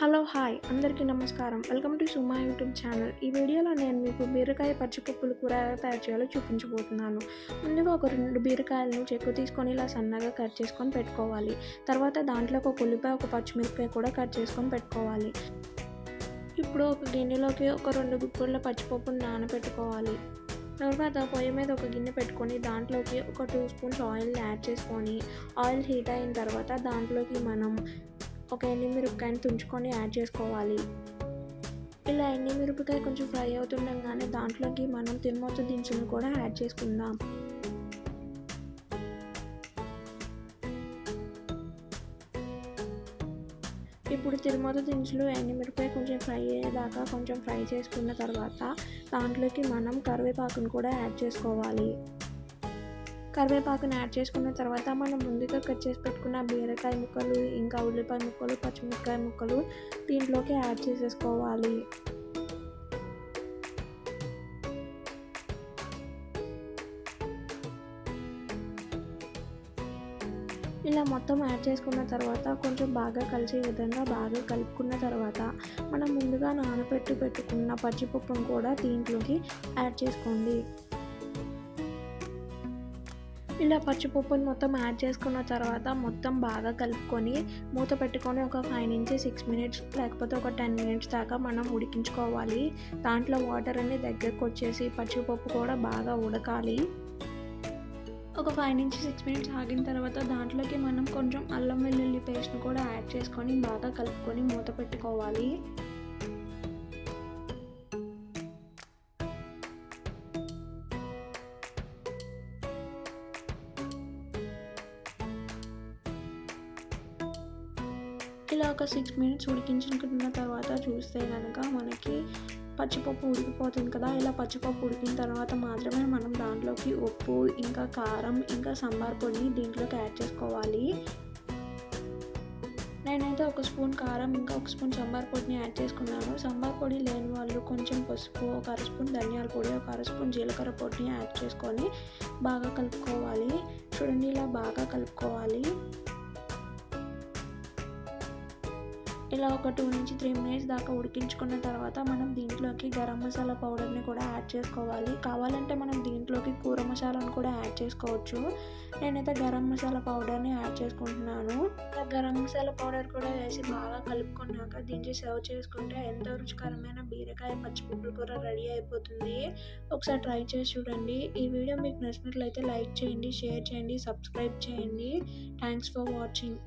Hello hi అందరికీ నమస్కారం. Welcome to Suma YouTube channel. ఈ వీడియోలో నేను మీకు బీరకాయ పచ్చిపప్పుల కూర ఎలా తయారు చేయాలో చూపించబోతున్నాను. ముందుగా ఒక 2 బీరకాయలను చెక్కు తీసుకొని ఇలా సన్నగా కట్ చేసుకొని పెట్టుకోవాలి. తర్వాత దాంట్లోకి ఒక ఉల్లిపాయ, ఒక పచ్చిమిరపకాయ కూడా కట్ చేసుకొని పెట్టుకోవాలి. ఇప్పుడు ఒక గిన్నెలోకి ఒక 2 గుప్పెళ్ళ పచ్చిపప్పును నానబెట్టుకోవాలి. తర్వాత పొయ్యి మీద ఒక గిన్నె పెట్టుకొని దాంట్లోకి ఒక 2 స్పూన్స్ ఆయిల్ యాడ్ చేసుకొని ఆయిల్ హీట్ అయిన తర్వాత దాంట్లోకి మనం ఒక ఎండుమిరపకాయని తుంచుకొని యాడ్ చేసుకోవాలి. ఇలా ఎండుమిరపకాయ కొంచెం ఫ్రై అవుతుండగానే దాంట్లోకి మనం తిరుమత దినుసులను కూడా యాడ్ చేసుకుందాం. ఇప్పుడు తిరుమత దినుసులు ఎండుమిరపకాయ కొంచెం ఫ్రై అయ్యేదాకా కొంచెం ఫ్రై చేసుకున్న తర్వాత దాంట్లోకి మనం కరివేపాకును కూడా యాడ్ చేసుకోవాలి. కరివేపాకును యాడ్ చేసుకున్న తర్వాత మనం ముందుగా కట్ చేసి పెట్టుకున్న బీరకాయ ముక్కలు, ఇంకా ఉల్లిపాయ ముక్కలు, పచ్చిమిరపకాయ ముక్కలు దీంట్లోకి యాడ్ చేసేసుకోవాలి. ఇలా మొత్తం యాడ్ చేసుకున్న తర్వాత కొంచెం బాగా కలిసే విధంగా బాగా కలుపుకున్న తర్వాత మనం ముందుగా పెట్టుకున్న పచ్చిపప్పును కూడా దీంట్లోకి యాడ్ చేసుకోండి. ఇలా పచ్చిపప్పును మొత్తం యాడ్ చేసుకున్న తర్వాత మొత్తం బాగా కలుపుకొని మూత పెట్టుకొని ఒక 5 నుంచి 6 మినిట్స్ లేకపోతే ఒక 10 మినిట్స్ దాకా మనం ఉడికించుకోవాలి. దాంట్లో వాటర్ అన్ని దగ్గరకు వచ్చేసి పచ్చిపప్పు కూడా బాగా ఉడకాలి. ఒక 5 నుంచి 6 మినిట్స్ ఆగిన తర్వాత దాంట్లోకి మనం కొంచెం అల్లం వెల్లుల్లి పేస్ట్ని కూడా యాడ్ చేసుకొని బాగా కలుపుకొని మూత పెట్టుకోవాలి. ఇలా ఒక 6 మినిట్స్ ఉడికించుకున్న తర్వాత చూస్తే కనుక మనకి పచ్చిపప్పు ఉడికిపోతుంది కదా. ఇలా పచ్చిపప్పు ఉడికిన తర్వాత మాత్రమే మనం దాంట్లోకి ఉప్పు, ఇంకా కారం, ఇంకా సాంబార్ పొడిని దీంట్లోకి యాడ్ చేసుకోవాలి. నేనైతే 1 స్పూన్ కారం, ఇంకా 1 స్పూన్ సాంబార్ పొడిని యాడ్ చేసుకున్నాను. సాంబార్ పొడి లేని వాళ్ళు కొంచెం పసుపు, ఒక 1/2 స్పూన్ ధనియాల పొడి, ఒక 1/2 స్పూన్ జీలకర్ర పొడిని యాడ్ చేసుకొని బాగా కలుపుకోవాలి. చూడండి, ఇలా బాగా కలుపుకోవాలి. ఇలా ఒక 2 నుంచి 3 మినిట్స్ దాకా ఉడికించుకున్న తర్వాత మనం దీంట్లోకి గరం మసాలా పౌడర్ని కూడా యాడ్ చేసుకోవాలి. కావాలంటే మనం దీంట్లోకి కూర మసాలాను కూడా యాడ్ చేసుకోవచ్చు. నేనైతే గరం మసాలా పౌడర్ని యాడ్ చేసుకుంటున్నాను. గరం మసాలా పౌడర్ కూడా వేసి బాగా కలుపుకున్నాక దీన్ని సర్వ్ చేసుకుంటే ఎంతో రుచికరమైన బీరకాయ పచ్చిపప్పుల కూర రెడీ అయిపోతుంది. ఒకసారి ట్రై చేసి చూడండి. ఈ వీడియో మీకు నచ్చినట్లయితే లైక్ చేయండి, షేర్ చేయండి, సబ్స్క్రైబ్ చేయండి. Thanks for watching.